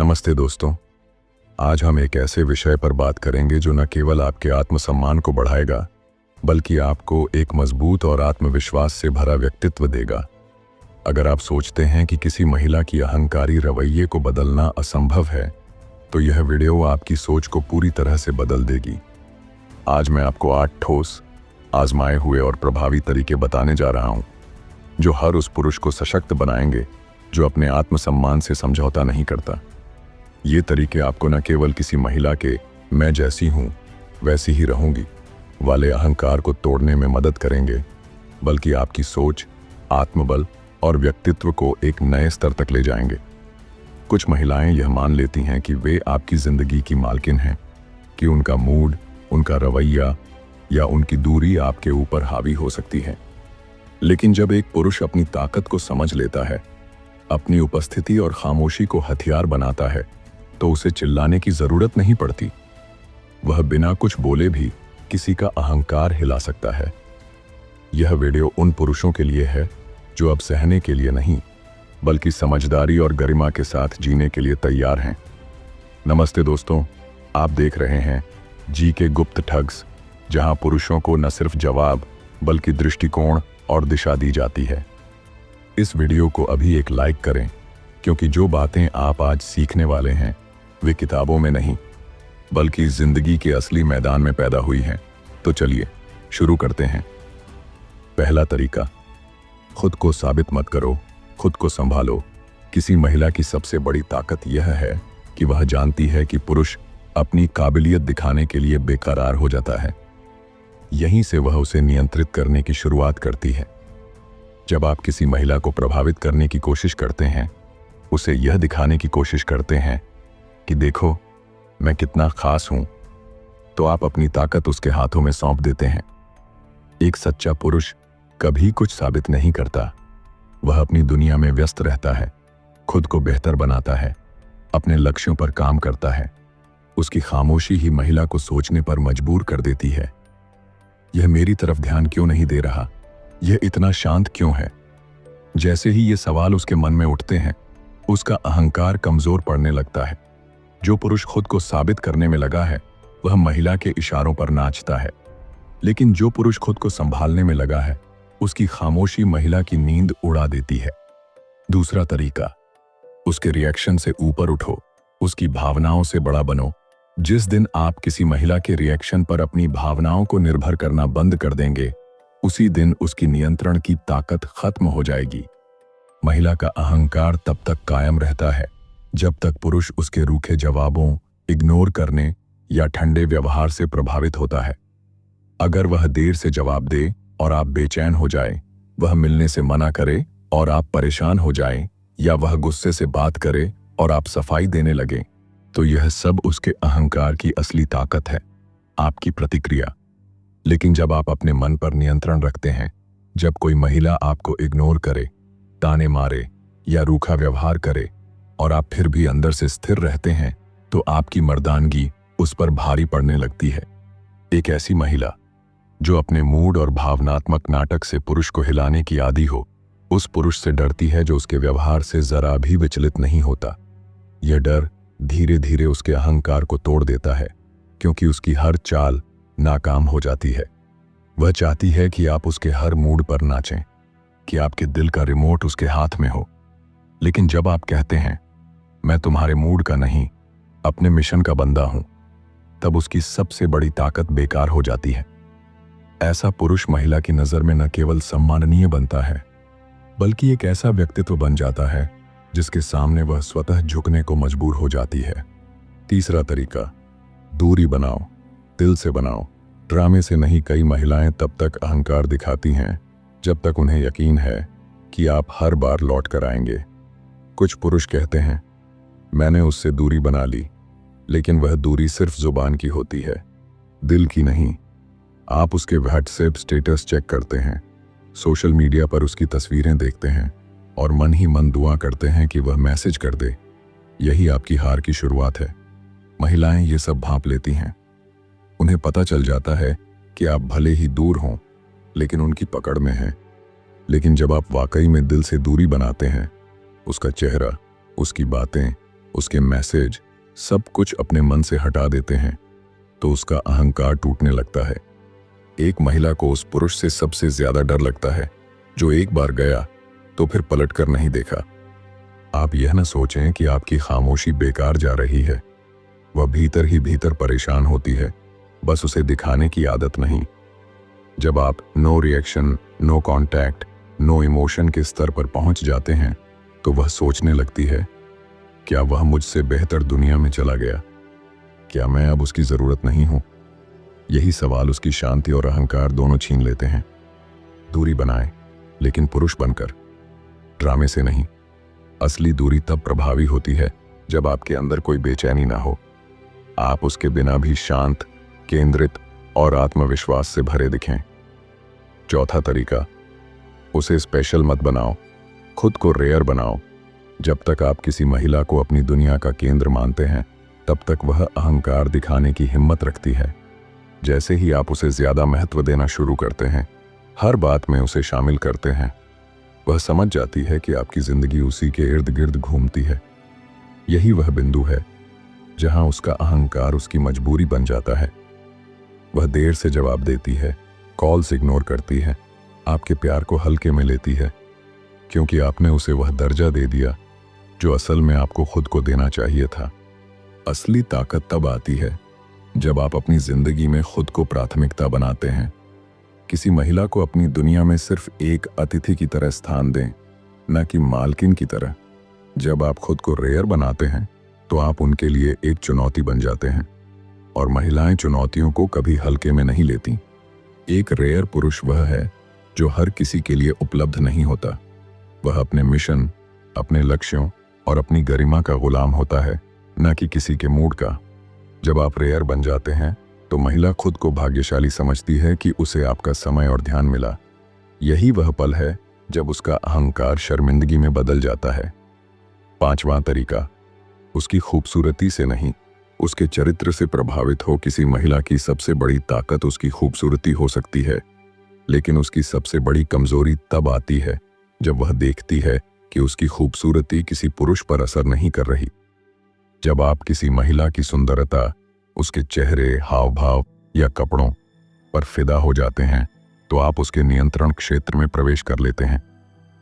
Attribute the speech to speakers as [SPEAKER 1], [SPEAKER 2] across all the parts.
[SPEAKER 1] नमस्ते दोस्तों। आज हम एक ऐसे विषय पर बात करेंगे जो न केवल आपके आत्मसम्मान को बढ़ाएगा बल्कि आपको एक मजबूत और आत्मविश्वास से भरा व्यक्तित्व देगा। अगर आप सोचते हैं कि किसी महिला की अहंकारी रवैये को बदलना असंभव है तो यह वीडियो आपकी सोच को पूरी तरह से बदल देगी। आज मैं आपको 8 ठोस, आजमाए हुए और प्रभावी तरीके बताने जा रहा हूं जो हर उस पुरुष को सशक्त बनाएंगे जो अपने आत्मसम्मान से समझौता नहीं करता। ये तरीके आपको न केवल किसी महिला के मैं जैसी हूं वैसी ही रहूंगी वाले अहंकार को तोड़ने में मदद करेंगे, बल्कि आपकी सोच, आत्मबल और व्यक्तित्व को एक नए स्तर तक ले जाएंगे। कुछ महिलाएं यह मान लेती हैं कि वे आपकी जिंदगी की मालकिन हैं, कि उनका मूड, उनका रवैया या उनकी दूरी आपके ऊपर हावी हो सकती है। लेकिन जब एक पुरुष अपनी ताकत को समझ लेता है, अपनी उपस्थिति और खामोशी को हथियार बनाता है, तो उसे चिल्लाने की जरूरत नहीं पड़ती। वह बिना कुछ बोले भी किसी का अहंकार हिला सकता है। यह वीडियो उन पुरुषों के लिए है जो अब सहने के लिए नहीं बल्कि समझदारी और गरिमा के साथ जीने के लिए तैयार हैं। नमस्ते दोस्तों, आप देख रहे हैं जी के गुप्त ठग्स, जहां पुरुषों को न सिर्फ जवाब बल्कि दृष्टिकोण और दिशा दी जाती है। इस वीडियो को अभी एक लाइक करें, क्योंकि जो बातें आप आज सीखने वाले हैं वे किताबों में नहीं बल्कि जिंदगी के असली मैदान में पैदा हुई हैं। तो चलिए शुरू करते हैं। पहला तरीका, खुद को साबित मत करो, खुद को संभालो। किसी महिला की सबसे बड़ी ताकत यह है कि वह जानती है कि पुरुष अपनी काबिलियत दिखाने के लिए बेकरार हो जाता है। यहीं से वह उसे नियंत्रित करने की शुरुआत करती है। जब आप किसी महिला को प्रभावित करने की कोशिश करते हैं, उसे यह दिखाने की कोशिश करते हैं कि देखो मैं कितना खास हूं, तो आप अपनी ताकत उसके हाथों में सौंप देते हैं। एक सच्चा पुरुष कभी कुछ साबित नहीं करता। वह अपनी दुनिया में व्यस्त रहता है, खुद को बेहतर बनाता है, अपने लक्ष्यों पर काम करता है। उसकी खामोशी ही महिला को सोचने पर मजबूर कर देती है। यह मेरी तरफ ध्यान क्यों नहीं दे रहा? यह इतना शांत क्यों है? जैसे ही ये सवाल उसके मन में उठते हैं, उसका अहंकार कमजोर पड़ने लगता है। जो पुरुष खुद को साबित करने में लगा है वह महिला के इशारों पर नाचता है, लेकिन जो पुरुष खुद को संभालने में लगा है उसकी खामोशी महिला की नींद उड़ा देती है। दूसरा तरीका, उसके रिएक्शन से ऊपर उठो, उसकी भावनाओं से बड़ा बनो। जिस दिन आप किसी महिला के रिएक्शन पर अपनी भावनाओं को निर्भर करना बंद कर देंगे, उसी दिन उसकी नियंत्रण की ताकत खत्म हो जाएगी। महिला का अहंकार तब तक कायम रहता है जब तक पुरुष उसके रूखे जवाबों, इग्नोर करने या ठंडे व्यवहार से प्रभावित होता है। अगर वह देर से जवाब दे और आप बेचैन हो जाए, वह मिलने से मना करे और आप परेशान हो जाएं, या वह गुस्से से बात करे और आप सफाई देने लगे, तो यह सब उसके अहंकार की असली ताकत है, आपकी प्रतिक्रिया। लेकिन जब आप अपने मन पर नियंत्रण रखते हैं, जब कोई महिला आपको इग्नोर करे, ताने मारे या रूखा व्यवहार करे और आप फिर भी अंदर से स्थिर रहते हैं, तो आपकी मर्दानगी उस पर भारी पड़ने लगती है। एक ऐसी महिला जो अपने मूड और भावनात्मक नाटक से पुरुष को हिलाने की आदी हो, उस पुरुष से डरती है जो उसके व्यवहार से जरा भी विचलित नहीं होता। यह डर धीरे धीरे उसके अहंकार को तोड़ देता है, क्योंकि उसकी हर चाल नाकाम हो जाती है। वह चाहती है कि आप उसके हर मूड पर नाचें, कि आपके दिल का रिमोट उसके हाथ में हो। लेकिन जब आप कहते हैं मैं तुम्हारे मूड का नहीं, अपने मिशन का बंदा हूं, तब उसकी सबसे बड़ी ताकत बेकार हो जाती है। ऐसा पुरुष महिला की नजर में न केवल सम्माननीय बनता है बल्कि एक ऐसा व्यक्तित्व बन जाता है जिसके सामने वह स्वतः झुकने को मजबूर हो जाती है। तीसरा तरीका, दूरी बनाओ, दिल से बनाओ। ड्रामे से नहीं, कई महिलाएं तब तक अहंकार दिखाती हैं जब तक उन्हें यकीन है कि आप हर बार लौट कर आएंगे। कुछ पुरुष कहते हैं मैंने उससे दूरी बना ली, लेकिन वह दूरी सिर्फ जुबान की होती है, दिल की नहीं। आप उसके व्हाट्सएप स्टेटस चेक करते हैं, सोशल मीडिया पर उसकी तस्वीरें देखते हैं और मन ही मन दुआ करते हैं कि वह मैसेज कर दे। यही आपकी हार की शुरुआत है। महिलाएं ये सब भांप लेती हैं। उन्हें पता चल जाता है कि आप भले ही दूर हों लेकिन उनकी पकड़ में हैं। लेकिन जब आप वाकई में दिल से दूरी बनाते हैं, उसका चेहरा, उसकी बातें, उसके मैसेज, सब कुछ अपने मन से हटा देते हैं तो उसका अहंकार टूटने लगता है। एक महिला को उस पुरुष से सबसे ज्यादा डर लगता है जो एक बार गया तो फिर पलट कर नहीं देखा। आप यह न सोचें कि आपकी खामोशी बेकार जा रही है। वह भीतर ही भीतर परेशान होती है, बस उसे दिखाने की आदत नहीं। जब आप no reaction, no contact, no emotion के स्तर पर पहुंच जाते हैं तो वह सोचने लगती है, क्या वह मुझसे बेहतर दुनिया में चला गया? क्या मैं अब उसकी जरूरत नहीं हूं? यही सवाल उसकी शांति और अहंकार दोनों छीन लेते हैं। दूरी बनाएं, लेकिन पुरुष बनकर, ड्रामे से नहीं। असली दूरी तब प्रभावी होती है जब आपके अंदर कोई बेचैनी ना हो। आप उसके बिना भी शांत, केंद्रित और आत्मविश्वास से भरे दिखें। चौथा तरीका, उसे स्पेशल मत बनाओ, खुद को रेयर बनाओ। जब तक आप किसी महिला को अपनी दुनिया का केंद्र मानते हैं तब तक वह अहंकार दिखाने की हिम्मत रखती है। जैसे ही आप उसे ज्यादा महत्व देना शुरू करते हैं, हर बात में उसे शामिल करते हैं, वह समझ जाती है कि आपकी जिंदगी उसी के इर्द गिर्द घूमती है। यही वह बिंदु है जहां उसका अहंकार उसकी मजबूरी बन जाता है। वह देर से जवाब देती है, कॉल्स इग्नोर करती है, आपके प्यार को हल्के में लेती है, क्योंकि आपने उसे वह दर्जा दे दिया जो असल में आपको खुद को देना चाहिए था। असली ताकत तब आती है जब आप अपनी जिंदगी में खुद को प्राथमिकता बनाते हैं। किसी महिला को अपनी दुनिया में सिर्फ एक अतिथि की तरह स्थान दें, न कि मालकिन की तरह। जब आप खुद को रेयर बनाते हैं तो आप उनके लिए एक चुनौती बन जाते हैं, और महिलाएं चुनौतियों को कभी हल्के में नहीं लेती। एक रेयर पुरुष वह है जो हर किसी के लिए उपलब्ध नहीं होता। वह अपने मिशन, अपने लक्ष्यों और अपनी गरिमा का गुलाम होता है, न कि किसी के मूड का। जब आप रेयर बन जाते हैं तो महिला खुद को भाग्यशाली समझती है कि उसे आपका समय और ध्यान मिला। यही वह पल है जब उसका अहंकार शर्मिंदगी में बदल जाता है। पांचवां तरीका, उसकी खूबसूरती से नहीं, उसके चरित्र से प्रभावित हो। किसी महिला की सबसे बड़ी ताकत उसकी खूबसूरती हो सकती है, लेकिन उसकी सबसे बड़ी कमजोरी तब आती है जब वह देखती है कि उसकी खूबसूरती किसी पुरुष पर असर नहीं कर रही। जब आप किसी महिला की सुंदरता, उसके चेहरे, हाव भाव या कपड़ों पर फिदा हो जाते हैं तो आप उसके नियंत्रण क्षेत्र में प्रवेश कर लेते हैं।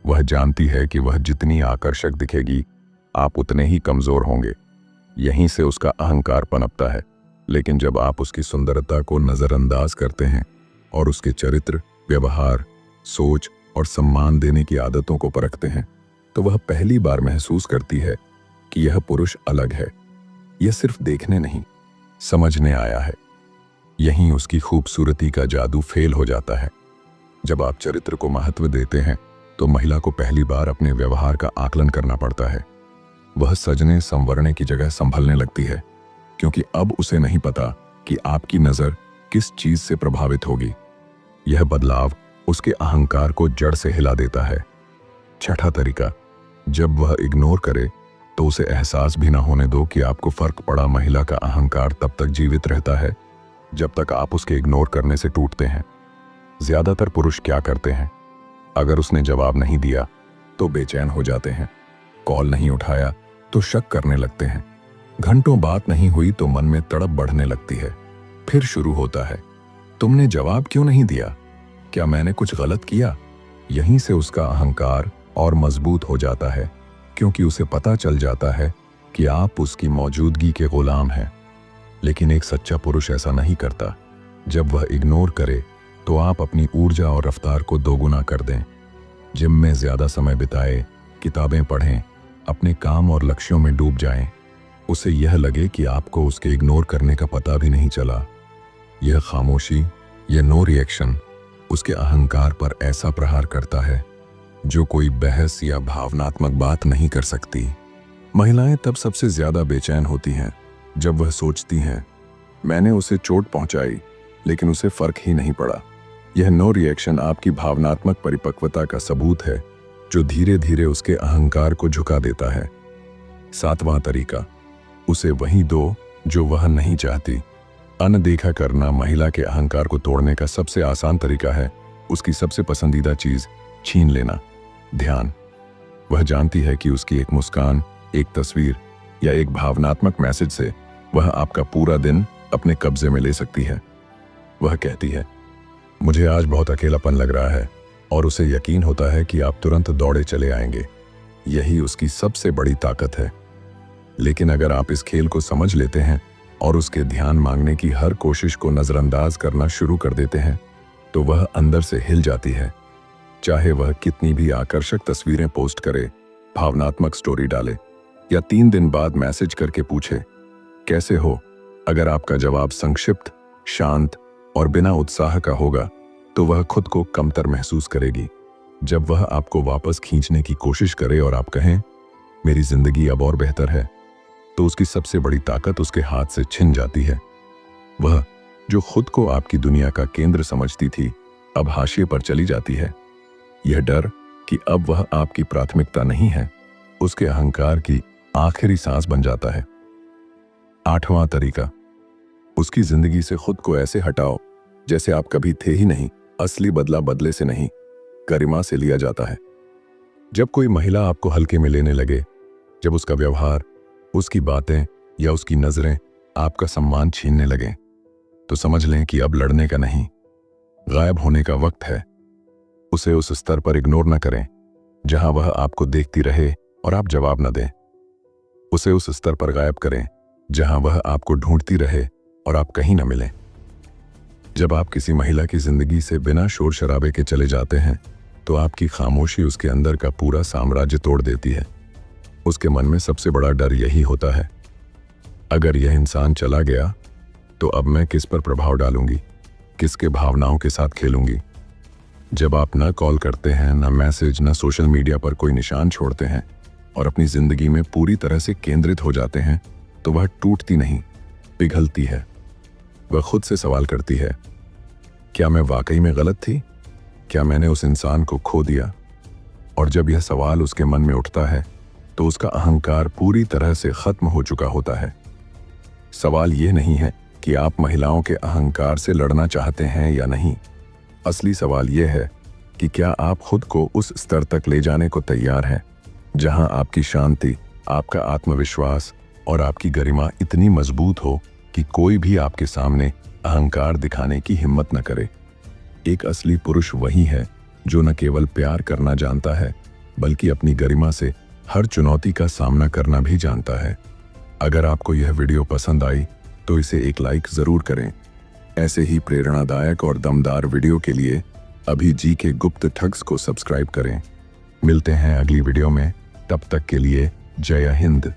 [SPEAKER 1] वह जानती है कि वह जितनी आकर्षक दिखेगी, आप उतने ही कमजोर होंगे। यहीं से उसका अहंकार पनपता है। लेकिन जब आप उसकी सुंदरता को नजरअंदाज करते हैं और उसके चरित्र, व्यवहार, सोच और सम्मान देने की आदतों को परखते हैं तो वह पहली बार महसूस करती है कि यह पुरुष अलग है। यह सिर्फ देखने नहीं, समझने आया है। यहीं उसकी खूबसूरती का जादू फेल हो जाता है। जब आप चरित्र को महत्व देते हैं तो महिला को पहली बार अपने व्यवहार का आकलन करना पड़ता है। वह सजने संवरने की जगह संभलने लगती है, क्योंकि अब उसे नहीं पता कि आपकी नजर किस चीज से प्रभावित होगी। यह बदलाव उसके अहंकार को जड़ से हिला देता है। छठा तरीका, जब वह इग्नोर करे तो उसे एहसास भी ना होने दो कि आपको फर्क पड़ा। महिला का अहंकार तब तक जीवित रहता है जब तक आप उसके इग्नोर करने से टूटते हैं। ज्यादातर पुरुष क्या करते हैं, अगर उसने जवाब नहीं दिया तो बेचैन हो जाते हैं, कॉल नहीं उठाया तो शक करने लगते हैं, घंटों बात नहीं हुई तो मन में तड़प बढ़ने लगती है। फिर शुरू होता है, तुमने जवाब क्यों नहीं दिया, क्या मैंने कुछ गलत किया? यहीं से उसका अहंकार और मजबूत हो जाता है, क्योंकि उसे पता चल जाता है कि आप उसकी मौजूदगी के गुलाम हैं। लेकिन एक सच्चा पुरुष ऐसा नहीं करता। जब वह इग्नोर करे तो आप अपनी ऊर्जा और रफ्तार को दोगुना कर दें। जिम में ज्यादा समय बिताएं, किताबें पढ़ें, अपने काम और लक्ष्यों में डूब जाएं। उसे यह लगे कि आपको उसके इग्नोर करने का पता भी नहीं चला। यह खामोशी, यह नो रिएक्शन उसके अहंकार पर ऐसा प्रहार करता है जो कोई बहस या भावनात्मक बात नहीं कर सकती। महिलाएं तब सबसे ज्यादा बेचैन होती हैं जब वह सोचती हैं, मैंने उसे चोट पहुंचाई लेकिन उसे फर्क ही नहीं पड़ा। यह नो रिएक्शन आपकी भावनात्मक परिपक्वता का सबूत है, जो धीरे धीरे उसके अहंकार को झुका देता है। सातवां तरीका, उसे वही दो जो वह नहीं चाहती। अनदेखा करना महिला के अहंकार को तोड़ने का सबसे आसान तरीका है उसकी सबसे पसंदीदा चीज छीन लेना, ध्यान। वह जानती है कि उसकी एक मुस्कान, एक तस्वीर या एक भावनात्मक मैसेज से वह आपका पूरा दिन अपने कब्जे में ले सकती है। वह कहती है, मुझे आज बहुत अकेलापन लग रहा है, और उसे यकीन होता है कि आप तुरंत दौड़े चले आएंगे। यही उसकी सबसे बड़ी ताकत है। लेकिन अगर आप इस खेल को समझ लेते हैं और उसके ध्यान मांगने की हर कोशिश को नजरअंदाज करना शुरू कर देते हैं, तो वह अंदर से हिल जाती है। चाहे वह कितनी भी आकर्षक तस्वीरें पोस्ट करे, भावनात्मक स्टोरी डाले या 3 दिन बाद मैसेज करके पूछे, कैसे हो? अगर आपका जवाब संक्षिप्त, शांत और बिना उत्साह का होगा, तो वह खुद को कमतर महसूस करेगी। जब वह आपको वापस खींचने की कोशिश करे और आप कहें, मेरी जिंदगी अब और बेहतर है, तो उसकी सबसे बड़ी ताकत उसके हाथ से छिन जाती है। वह जो खुद को आपकी दुनिया का केंद्र समझती थी, अब हाशिए पर चली जाती है। यह डर कि अब वह आपकी प्राथमिकता नहीं है, उसके अहंकार की आखिरी सांस बन जाता है। 8वां तरीका, उसकी जिंदगी से खुद को ऐसे हटाओ जैसे आप कभी थे ही नहीं। असली बदला बदले से नहीं, गरिमा से लिया जाता है। जब कोई महिला आपको हल्के में लेने लगे, जब उसका व्यवहार, उसकी बातें या उसकी नजरें आपका सम्मान छीनने लगें, तो समझ लें कि अब लड़ने का नहीं, गायब होने का वक्त है। उसे उस स्तर पर इग्नोर न करें जहां वह आपको देखती रहे और आप जवाब न दें। उसे उस स्तर पर गायब करें जहां वह आपको ढूंढती रहे और आप कहीं न मिलें। जब आप किसी महिला की जिंदगी से बिना शोर शराबे के चले जाते हैं, तो आपकी खामोशी उसके अंदर का पूरा साम्राज्य तोड़ देती है। उसके मन में सबसे बड़ा डर यही होता है, अगर यह इंसान चला गया तो अब मैं किस पर प्रभाव डालूंगी, किसके भावनाओं के साथ खेलूंगी। जब आप न कॉल करते हैं, न मैसेज, न सोशल मीडिया पर कोई निशान छोड़ते हैं और अपनी जिंदगी में पूरी तरह से केंद्रित हो जाते हैं, तो वह टूटती नहीं, पिघलती है। वह खुद से सवाल करती है, क्या मैं वाकई में गलत थी? क्या मैंने उस इंसान को खो दिया? और जब यह सवाल उसके मन में उठता है, तो उसका अहंकार पूरी तरह से खत्म हो चुका होता है। सवाल यह नहीं है कि आप महिलाओं के अहंकार से लड़ना चाहते हैं या नहीं। असली सवाल यह है कि क्या आप खुद को उस स्तर तक ले जाने को तैयार हैं जहां आपकी शांति, आपका आत्मविश्वास और आपकी गरिमा इतनी मजबूत हो कि कोई भी आपके सामने अहंकार दिखाने की हिम्मत न करे। एक असली पुरुष वही है जो न केवल प्यार करना जानता है, बल्कि अपनी गरिमा से हर चुनौती का सामना करना भी जानता है। अगर आपको यह वीडियो पसंद आई तो इसे एक लाइक जरूर करें। ऐसे ही प्रेरणादायक और दमदार वीडियो के लिए अभी जी के गुप्त ठग्स को सब्सक्राइब करें। मिलते हैं अगली वीडियो में, तब तक के लिए जय हिंद।